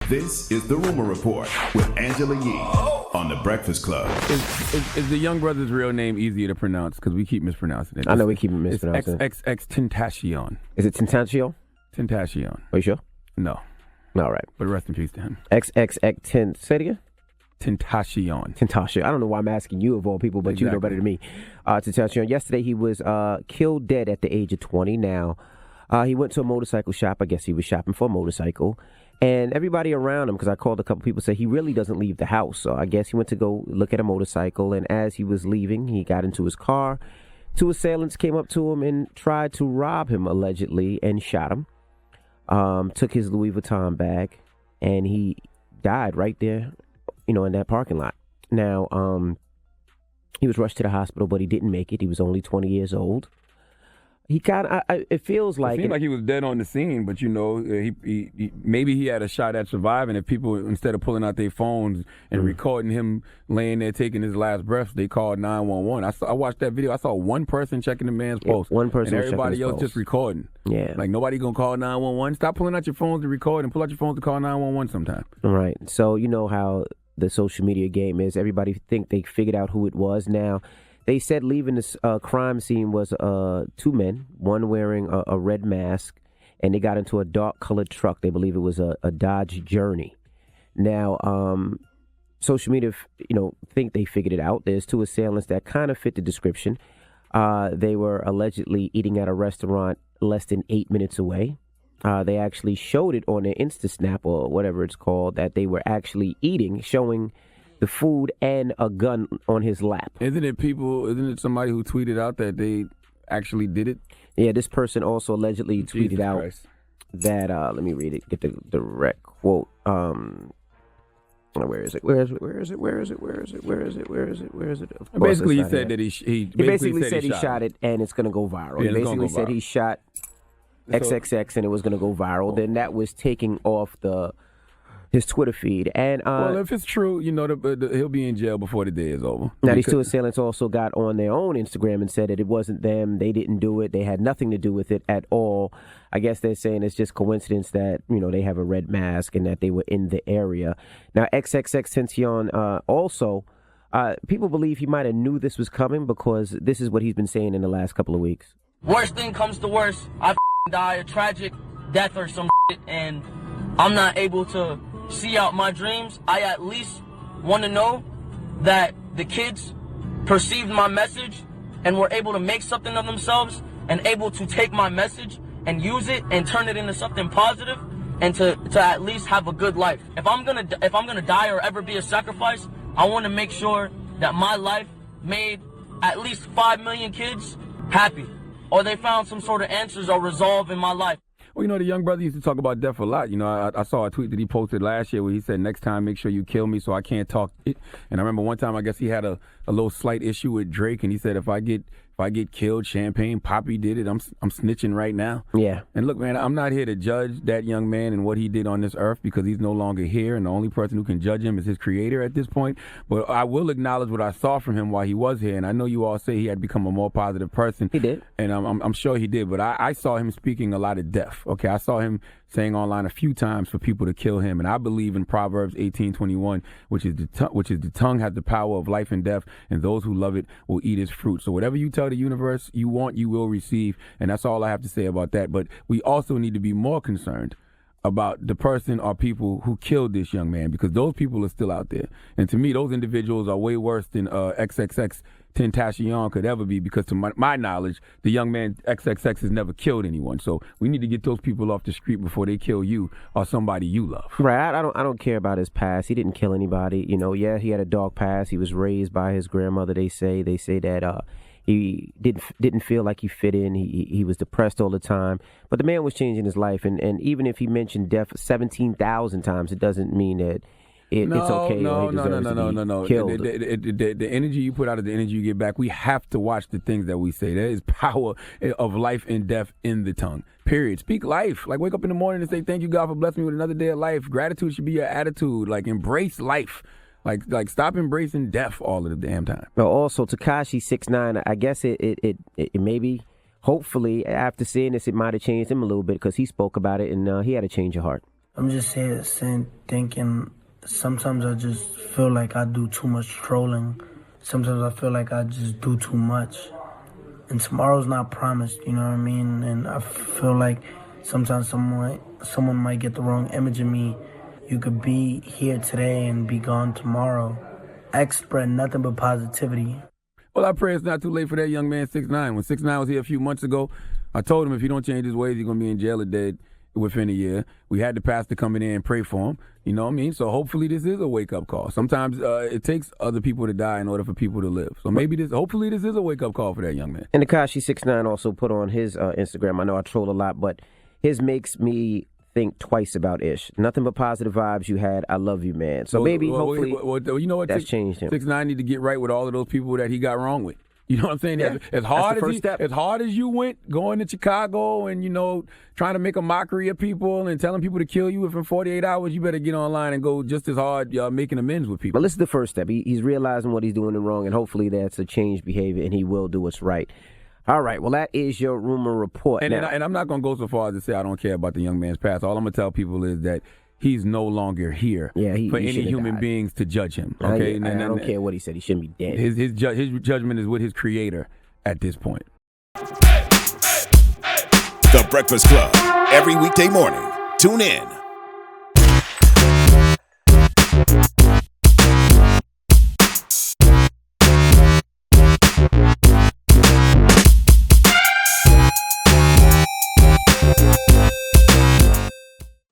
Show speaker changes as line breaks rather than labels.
This is The Rumor Report with Angela Yee on The Breakfast Club.
Is the young brother's real name easier to pronounce? Because we keep mispronouncing it.
I know we keep mispronouncing it.
It's XXXTentacion.
Is it Tentacion?
Tentacion.
Are you sure?
No.
All right.
But rest in peace to him.
XXXTent. Say it again?
Tentacion.
Tentacion. I don't know why I'm asking you of all people, but you know better than me. Tentacion. Yesterday he was killed dead at the age of 20. Now, he went to a motorcycle shop. I guess he was shopping for a motorcycle. And everybody around him, because I called a couple people, said he really doesn't leave the house. So I guess he went to go look at a motorcycle. And as he was leaving, he got into his car. Two assailants came up to him and tried to rob him, allegedly, and shot him. Took his Louis Vuitton bag. And he died right there, in that parking lot. Now, he was rushed to the hospital, but he didn't make it. He was only 20 years old. He it feels like...
It seemed like he was dead on the scene, but, he maybe he had a shot at surviving. If people, instead of pulling out their phones and recording him laying there taking his last breath, they called 911. I watched that video. I saw one person checking the man's pulse.
One person
and
was
everybody else
pulse.
just recording.
Yeah.
Like, nobody going to call 911. Stop pulling out your phones to record and pull out your phones to call 911 sometime.
Right. So, you know how the social media game is. Everybody think they figured out who it was. Now, they said leaving this crime scene was two men, one wearing a red mask, and they got into a dark-colored truck. They believe it was a Dodge Journey. Now, social media, think they figured it out. There's two assailants that kind of fit the description. They were allegedly eating at a restaurant less than 8 minutes away. They actually showed it on their InstaSnap or whatever it's called, that they were actually eating, showing the food and a gun on his lap.
Isn't it somebody who tweeted out that they actually did it?
Yeah, this person also allegedly tweeted out that, let me read it, get the direct quote. Where is it?
Basically, he said that he
basically said he shot it and it's going to go viral.
Yeah,
he basically said he shot XXX and it was going to go viral. Then that was taking off his Twitter feed. And
well, if it's true, he'll be in jail before the day is over.
Now, these two assailants also got on their own Instagram and said that it wasn't them. They didn't do it. They had nothing to do with it at all. I guess they're saying it's just coincidence that, they have a red mask and that they were in the area. Now, XXXTentacion also, people believe he might have knew this was coming because this is what he's been saying in the last couple of weeks.
Worst thing comes to worst, I die a tragic death or some shit, and I'm not able to see out my dreams. I at least want to know that the kids perceived my message and were able to make something of themselves and able to take my message and use it and turn it into something positive and to at least have a good life. If I'm gonna die or ever be a sacrifice, I want to make sure that my life made at least 5 million kids happy, or they found some sort of answers or resolve in my life.
Well, the young brother used to talk about death a lot. I saw a tweet that he posted last year where he said, next time, make sure you kill me so I can't talk it. And I remember one time, I guess he had a little slight issue with Drake, and he said, if I get killed, Champagne Poppy did it. I'm snitching right now.
Yeah.
And look, man, I'm not here to judge that young man and what he did on this earth because he's no longer here, and the only person who can judge him is his creator at this point. But I will acknowledge what I saw from him while he was here, and I know you all say he had become a more positive person.
He did.
And I'm sure he did, but I saw him speaking a lot of death. Okay, I saw him saying online a few times for people to kill him, and I believe in Proverbs 18:21, which is the tongue has the power of life and death, and those who love it will eat its fruit. So whatever you tell the universe you want, you will receive, and that's all I have to say about that. But we also need to be more concerned about the person or people who killed this young man, because those people are still out there. And to me, those individuals are way worse than XXXTentacion could ever be, because to my knowledge, the young man XXX has never killed anyone. So we need to get those people off the street before they kill you or somebody you love.
Right. I don't care about his past. He didn't kill anybody. Yeah, he had a dark past. He was raised by his grandmother, they say. They say that he didn't feel like he fit in. He was depressed all the time. But the man was changing his life. And even if he mentioned death 17,000 times, it doesn't mean that it's okay.
No.
Killed.
The energy you put out is the energy you get back. We have to watch the things that we say. There is power of life and death in the tongue. Period. Speak life. Like, wake up in the morning and say, thank you, God, for blessing me with another day of life. Gratitude should be your attitude. Like, embrace life. Like stop embracing death all of the damn time.
Well, also, Tekashi 6ix9ine, I guess it maybe, hopefully, after seeing this, it might have changed him a little bit because he spoke about it and he had a change of heart.
I'm just sitting thinking, sometimes I just feel like I do too much trolling. Sometimes I feel like I just do too much. And tomorrow's not promised, you know what I mean? And I feel like sometimes someone might get the wrong image of me. You could be here today and be gone tomorrow. I spread nothing but positivity.
Well, I pray it's not too late for that young man, 6ix9ine. When 6ix9ine was here a few months ago, I told him if he don't change his ways, he's going to be in jail or dead within a year. We had the pastor come in there and pray for him. You know what I mean? So hopefully this is a wake-up call. Sometimes it takes other people to die in order for people to live. So hopefully this is a wake-up call for that young man.
And Tekashi 6ix9ine also put on his Instagram, I know I troll a lot, but his makes me think twice about Ish. Nothing but positive vibes you had. I love you, man. So hopefully,
you know what?
That's changed him.
6ix9ine need to get right with all of those people that he got wrong with. You know what I'm saying?
Yeah.
As hard as you went going to Chicago and, trying to make a mockery of people and telling people to kill you within 48 hours, you better get online and go just as hard making amends with people.
But this is the first step. He's realizing what he's doing wrong, and hopefully that's a changed behavior, and he will do what's right. All right, well, that is your rumor report.
And I'm not going to go so far as to say I don't care about the young man's past. All I'm going to tell people is that he's no longer here for any human beings to judge him. Okay,
I don't care what he said. He shouldn't be dead.
His judgment is with his creator at this point.
The Breakfast Club. Every weekday morning. Tune in